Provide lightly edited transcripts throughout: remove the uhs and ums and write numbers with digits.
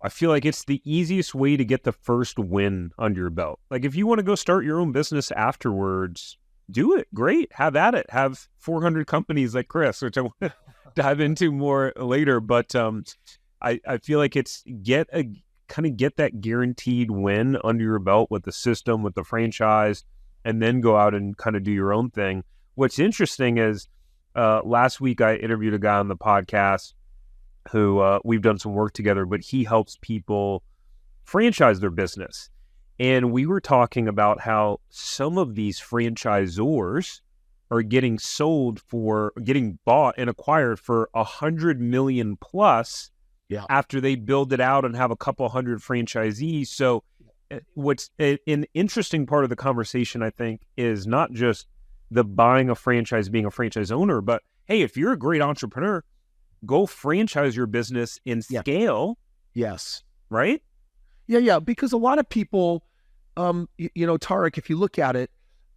I feel like it's the easiest way to get the first win under your belt. Like if you want to go start your own business afterwards, do it. Great. Have at it. Have 400 companies like Chris, which I want to dive into more later. But I feel like it's get that guaranteed win under your belt with the system, with the franchise, and then go out and kind of do your own thing. What's interesting is last week I interviewed a guy on the podcast who we've done some work together, but he helps people franchise their business. And we were talking about how some of these franchisors are getting bought and acquired for 100 million plus after they build it out and have a couple hundred franchisees. So what's an interesting part of the conversation, I think, is not just the buying a franchise, being a franchise owner, but hey, if you're a great entrepreneur, go franchise your business in scale. Yes. Right? Yeah. Because a lot of people, Tarek, if you look at it,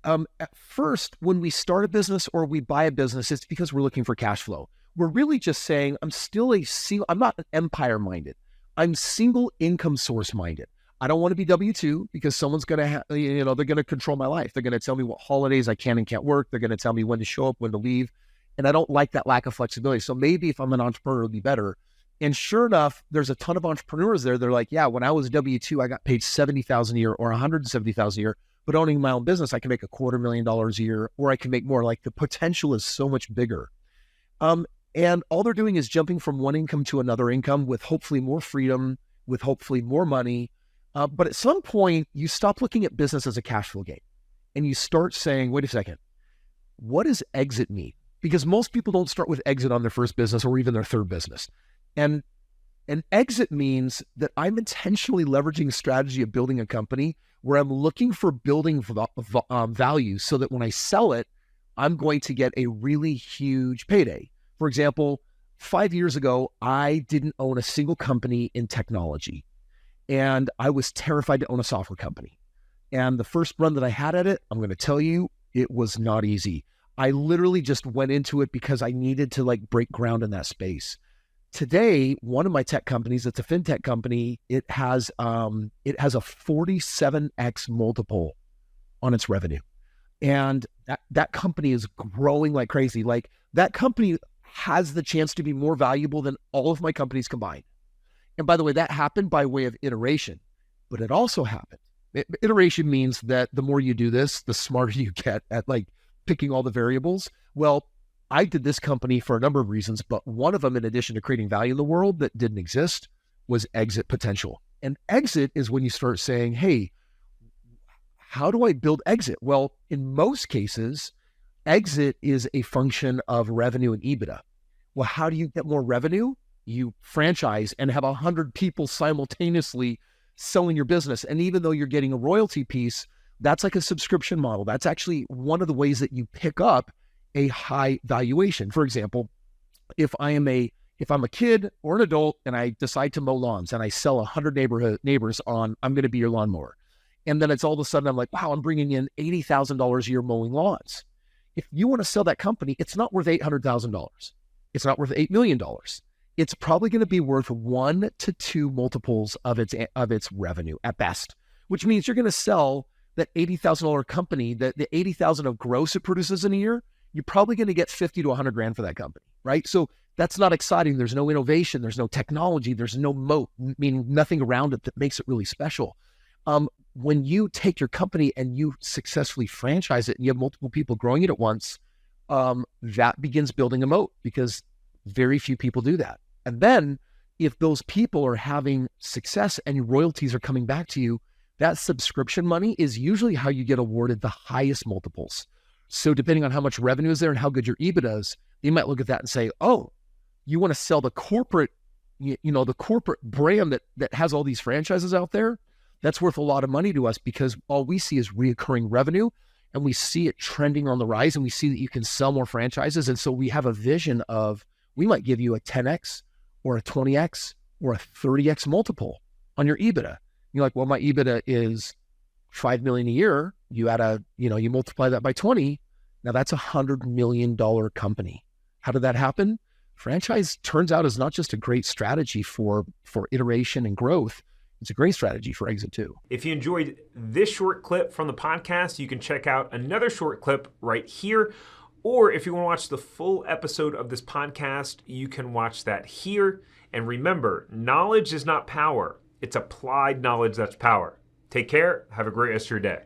at first, when we start a business or we buy a business, it's because we're looking for cash flow. We're really just saying, I'm not empire minded. I'm single income source minded. I don't want to be W-2 because someone's going to, they're going to control my life. They're going to tell me what holidays I can and can't work. They're going to tell me when to show up, when to leave. And I don't like that lack of flexibility. So maybe if I'm an entrepreneur, it'll be better. And sure enough, there's a ton of entrepreneurs there. They're like, yeah, when I was W-2, I got paid $70,000 a year or $170,000 a year. But owning my own business, I can make $250,000 a year, or I can make more. Like the potential is so much bigger. And all they're doing is jumping from one income to another income with hopefully more freedom, with hopefully more money. But at some point, you stop looking at business as a cash flow game. And you start saying, wait a second, what does exit mean? Because most people don't start with exit on their first business or even their third business. And an exit means that I'm intentionally leveraging a strategy of building a company where I'm looking for building value so that when I sell it, I'm going to get a really huge payday. For example, 5 years ago, I didn't own a single company in technology. And I was terrified to own a software company. And the first run that I had at it, I'm going to tell you, it was not easy. I literally just went into it because I needed to break ground in that space. Today, one of my tech companies, it's a fintech company, it has a 47x multiple on its revenue. And that company is growing like crazy. Like that company has the chance to be more valuable than all of my companies combined. And by the way, that happened by way of iteration, but it also happened. Iteration means that the more you do this, the smarter you get at picking all the variables. Well, I did this company for a number of reasons, but one of them, in addition to creating value in the world that didn't exist, was exit potential. And exit is when you start saying, hey, how do I build exit? Well, in most cases, exit is a function of revenue and EBITDA. Well, how do you get more revenue? You franchise and have 100 people simultaneously selling your business. And even though you're getting a royalty piece, that's like a subscription model. That's actually one of the ways that you pick up a high valuation. For example, if I'm a kid or an adult and I decide to mow lawns and I sell 100 neighbors on, I'm going to be your lawnmower. And then it's all of a sudden I'm like, wow, I'm bringing in $80,000 a year mowing lawns. If you want to sell that company, it's not worth $800,000. It's not worth $8 million. It's probably going to be worth 1 to 2 multiples of its revenue at best, which means you're going to sell that $80,000 company, the $80,000 of gross it produces in a year, you're probably going to get 50 to 100 grand for that company, right? So that's not exciting. There's no innovation. There's no technology. There's no moat, meaning nothing around it that makes it really special. When you take your company and you successfully franchise it and you have multiple people growing it at once, that begins building a moat because very few people do that. And then if those people are having success and royalties are coming back to you, that subscription money is usually how you get awarded the highest multiples. So depending on how much revenue is there and how good your EBITDA is, you might look at that and say, oh, you want to sell the corporate, the corporate brand that has all these franchises out there? That's worth a lot of money to us because all we see is reoccurring revenue and we see it trending on the rise and we see that you can sell more franchises. And so we have a vision of, we might give you a 10x or a 20x or a 30x multiple on your EBITDA. You're like, well, my EBITDA is 5 million a year. You add you multiply that by 20. Now that's $100 million company. How did that happen? franchise turns out is not just a great strategy for iteration and growth. It's a great strategy for exit too. If you enjoyed this short clip from the podcast, you can check out another short clip right here. Or if you want to watch the full episode of this podcast, you can watch that here. And remember, knowledge is not power. It's applied knowledge that's power. Take care. Have a great rest of your day.